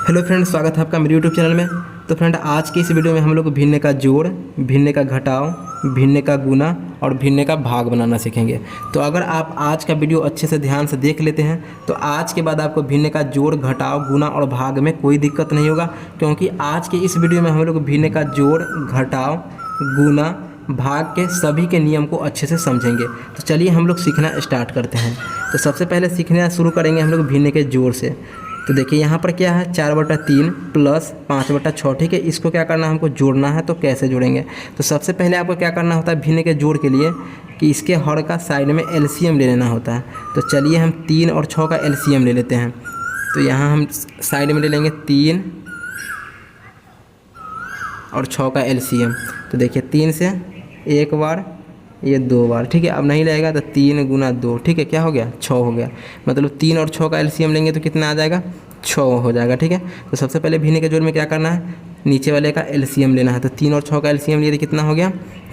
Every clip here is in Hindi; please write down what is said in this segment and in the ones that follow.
हेलो फ्रेंड, स्वागत है आपका मेरे यूट्यूब चैनल में। तो फ्रेंड, आज की इस वीडियो में हम लोग भिन्न का जोड़, भिन्न का घटाव, भिन्न का गुना और भिन्न का भाग बनाना सीखेंगे। तो अगर आप आज का वीडियो अच्छे से ध्यान से देख लेते हैं तो आज के बाद आपको भिन्न का जोड़, घटाव, गुना और भाग में कोई दिक्कत नहीं होगा, क्योंकि आज की इस वीडियो में हम लोग भिन्न का जोड़, घटाव, गुना, भाग के सभी के नियम को अच्छे से समझेंगे। तो चलिए हम लोग सीखना स्टार्ट करते हैं। तो सबसे पहले सीखना शुरू करेंगे हम लोग भिन्न के जोड़ से। तो देखिए यहाँ पर क्या है, 4/3 प्लस 5/6। ठीक है, इसको क्या करना है, हमको जोड़ना है। तो कैसे जोड़ेंगे? तो सबसे पहले आपको क्या करना होता है भिन्न के जोड़ के लिए कि इसके हर का साइड में एलसीएम ले लेना होता है। तो चलिए हम 3 और 6 का एलसीएम ले लेते हैं। तो यहाँ हम साइड में ले लेंगे 3 और 6 का एलसीएम। तो देखिए 3 से एक बार, ये 2 बार। ठीक है, अब नहीं लगेगा तो 3 गुना 2। ठीक है, क्या हो गया, 6 हो गया। मतलब 3 और 6 का एलसीएम लेंगे तो कितना आ जाएगा, 6 हो जाएगा। ठीक है, तो सबसे पहले भिन्न के जोड़ में क्या करना है, नीचे वाले का एलसीएम लेना है। तो 3 और 6 का एलसीएम लिए तो कितना हो गया,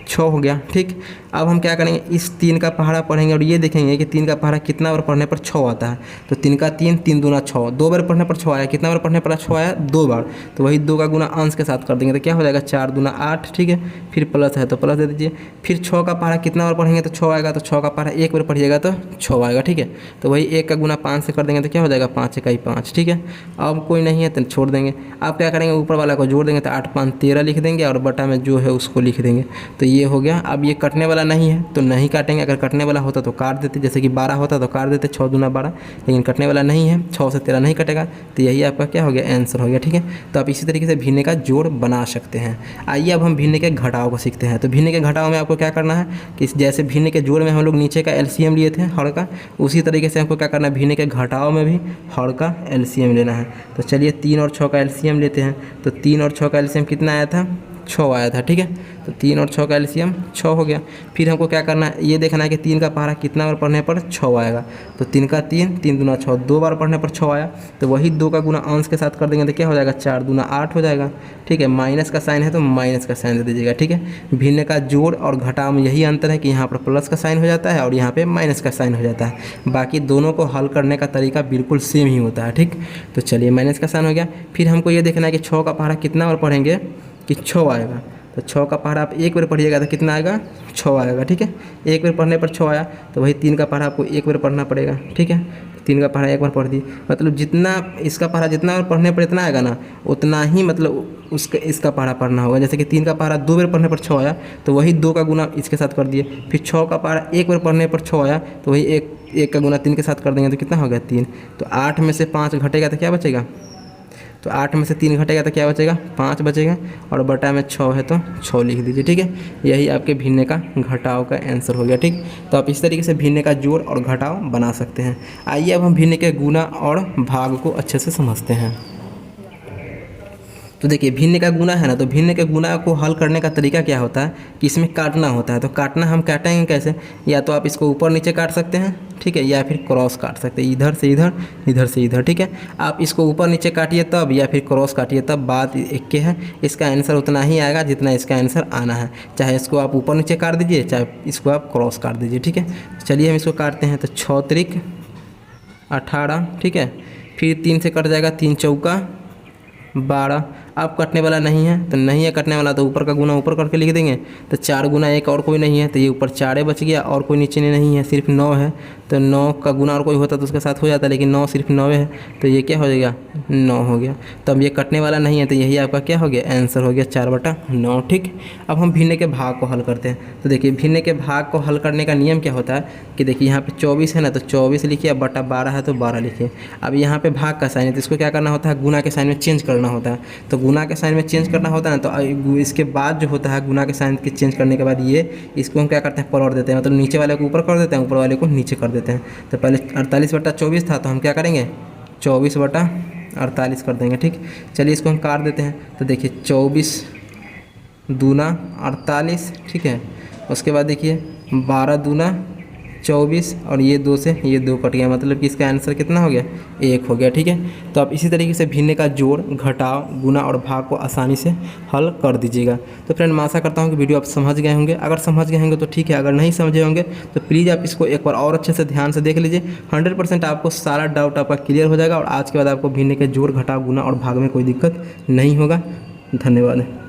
6 हो गया। ठीक, अब हम क्या करेंगे, इस 3 का पहाड़ा पढ़ेंगे और ये देखेंगे कि 3 का पहाड़ा कितना बार पढ़ने पर 6 आता है। तो 3 का 3, 3 दूना 6, 2 बार पढ़ने पर 6 आया। कितना बार पढ़ने पर 6 आया, 2 बार। तो वही 2 का गुना अंश के साथ कर देंगे तो क्या हो जाएगा, 4 दूना 8। ठीक है, फिर प्लस है तो प्लस दे दीजिए। फिर 6 का पहाड़ा कितना बार पढ़ेंगे तो 6 आएगा। तो 6 का पहाड़ा एक बार पढ़िएगा तो 6 आएगा। ठीक है, तो वही 1 का गुना 5 से कर देंगे तो क्या हो जाएगा, 5 इकाई 5। ठीक है, अब कोई नहीं है तो छोड़ देंगे। आप क्या करेंगे, ऊपर वाला को जोड़ देंगे तो 8 5 13 लिख देंगे और बटा में जो है उसको लिख देंगे। तो ये हो गया। अब ये कटने वाला नहीं है तो नहीं काटेंगे। अगर कटने वाला होता तो काट देते, जैसे कि 12 होता तो काट देते, 6 दूना 12। लेकिन कटने वाला नहीं है, 6 से 13 नहीं कटेगा। तो यही आपका क्या हो गया, आंसर हो गया। ठीक है, तो आप इसी तरीके से भिन्न का जोड़ बना सकते हैं। आइए अब हम भिन्न के घटाव को सीखते हैं। तो भिन्न के घटाव में आपको क्या करना है कि जैसे भिन्न के जोड़ में हम लोग नीचे का एलसीएम लिए थे हर का, उसी तरीके से हमको क्या करना है, भिन्न के घटाव में भी हर का एलसीएम लेना है। तो चलिए 3 और 6 का एलसीएम लेते हैं। तो 3 और 6 का एलसीएम कितना आया था, 6 आया था। ठीक है, तो 3 और 6 का एलसीएम 6 हो गया। फिर हमको क्या करना है, ये देखना है कि 3 का पहाड़ा कितना बार पढ़ने पर 6 आएगा। तो 3 का 3, 3 दूना 6, 2 बार पढ़ने पर 6 आया। तो वही 2 का गुना अंश के साथ कर देंगे तो क्या हो जाएगा, 4 दूना 8 हो जाएगा। ठीक है, माइनस का साइन है तो माइनस का साइन दे दीजिएगा। ठीक है, भिन्न का जोड़ और घटाव में यही अंतर है कि यहाँ पर प्लस का साइन हो जाता है और यहाँ पर माइनस का साइन हो जाता है। बाकी दोनों को हल करने का तरीका बिल्कुल सेम ही होता है। ठीक, तो चलिए माइनस का साइन हो गया। फिर हमको ये देखना है कि 6 का पहाड़ा कितना बार पढ़ेंगे कि 6 आएगा। तो 6 का पहाड़ा आप एक बार पढ़िएगा तो कितना आएगा, 6 आएगा। ठीक है, एक बार पढ़ने पर 6 आया। तो वही 3 का पहाड़ा आपको एक बार पढ़ना पड़ेगा। ठीक है, 3 का पहाड़ा एक बार पढ़ दिए, मतलब जितना इसका पहाड़ा जितना बार पढ़ने पर इतना आएगा ना, उतना ही मतलब उसका इसका पहाड़ा पढ़ना होगा। जैसे कि 3 का पहाड़ा 2 बार पढ़ने पर 6 आया तो वही 2 का गुना इसके साथ कर दिए। फिर 6 का पहाड़ा एक बार पढ़ने पर 6 आया तो वही एक का गुना 3 के साथ कर देंगे तो कितना हो गया, 3। तो 8 में से 5 घटेगा तो क्या बचेगा, तो 8 में से 3 घटेगा तो क्या बचेगा, 5 बचेगा। और बटा में 6 है तो 6 लिख दीजिए। ठीक है, यही आपके भिन्न का घटाव का आंसर हो गया। ठीक, तो आप इस तरीके से भिन्न का जोड़ और घटाव बना सकते हैं। आइए अब हम भिन्न के गुना और भाग को अच्छे से समझते हैं। तो देखिए भिन्न का गुना है ना, तो भिन्न के गुना को हल करने का तरीका क्या होता है कि इसमें काटना होता है। तो काटना हम काटेंगे कैसे, या तो आप इसको ऊपर नीचे काट सकते हैं, ठीक है, या फिर क्रॉस काट सकते हैं, इधर से इधर, इधर से इधर। ठीक है, आप इसको ऊपर नीचे काटिए तब, या फिर क्रॉस काटिए तब, बात एक के है। इसका आंसर उतना ही आएगा जितना इसका आंसर आना है। चाहे इसको आप ऊपर नीचे काट दीजिए, चाहे इसको आप क्रॉस काट दीजिए। ठीक है, चलिए हम इसको काटते हैं। तो 6 त्रिक 18। ठीक है, फिर 3 से कट जाएगा, 3 चौका 12। अब कटने वाला नहीं है तो नहीं है कटने वाला, तो ऊपर का गुना ऊपर करके लिख देंगे। तो 4 गुना 1 और कोई नहीं है तो ये ऊपर 4 बच गया और कोई नीचे नहीं है, सिर्फ 9 है। तो 9 का गुना और कोई होता तो उसके साथ हो जाता, लेकिन 9 सिर्फ 9 है तो ये क्या हो जाएगा, 9 हो गया। तो अब ये कटने वाला नहीं है तो यही आपका क्या हो गया, आंसर हो गया 4/9। ठीक, अब हम भिन्न के भाग को हल करते हैं। तो देखिए भिन्न के भाग को हल करने का नियम क्या होता है कि देखिए यहाँ पे 24 है ना, तो 24 लिखिए, बटा 12 है तो 12 लिखिए। अब यहाँ पे भाग का साइन है तो इसको क्या करना होता है, गुना के साइन में चेंज करना होता है। तो गुना के साइन में चेंज करना होता है तो इसके बाद जो होता है गुना के साइन के चेंज करने के बाद ये इसको हम क्या करते हैं, पलट देते हैं। मतलब नीचे वाले को ऊपर कर देते हैं, ऊपर वाले को नीचे कर देते हैं। तो पहले 48/24 था तो हम क्या करेंगे, 24/48 कर देंगे। ठीक, चलिए इसको हम काट देते हैं। तो देखिए 24 दूना 48। ठीक है, उसके बाद देखिए 12 दूना 24 और ये 2 से ये 2 कट गया, मतलब कि इसका आंसर कितना हो गया 1 हो गया। ठीक है, तो आप इसी तरीके से भिन्न का जोड़, घटाव, गुना और भाग को आसानी से हल कर दीजिएगा। तो फ्रेंड मैं आशा करता हूँ कि वीडियो आप समझ गए होंगे। अगर समझ गए होंगे तो ठीक है, अगर नहीं समझे होंगे तो प्लीज़ आप इसको एक बार और अच्छे से ध्यान से देख लीजिए। 100% आपको सारा डाउट आपका क्लियर हो जाएगा और आज के बाद आपको भिन्न के जोड़, घटाव, गुना और भाग में कोई दिक्कत नहीं होगा। धन्यवाद।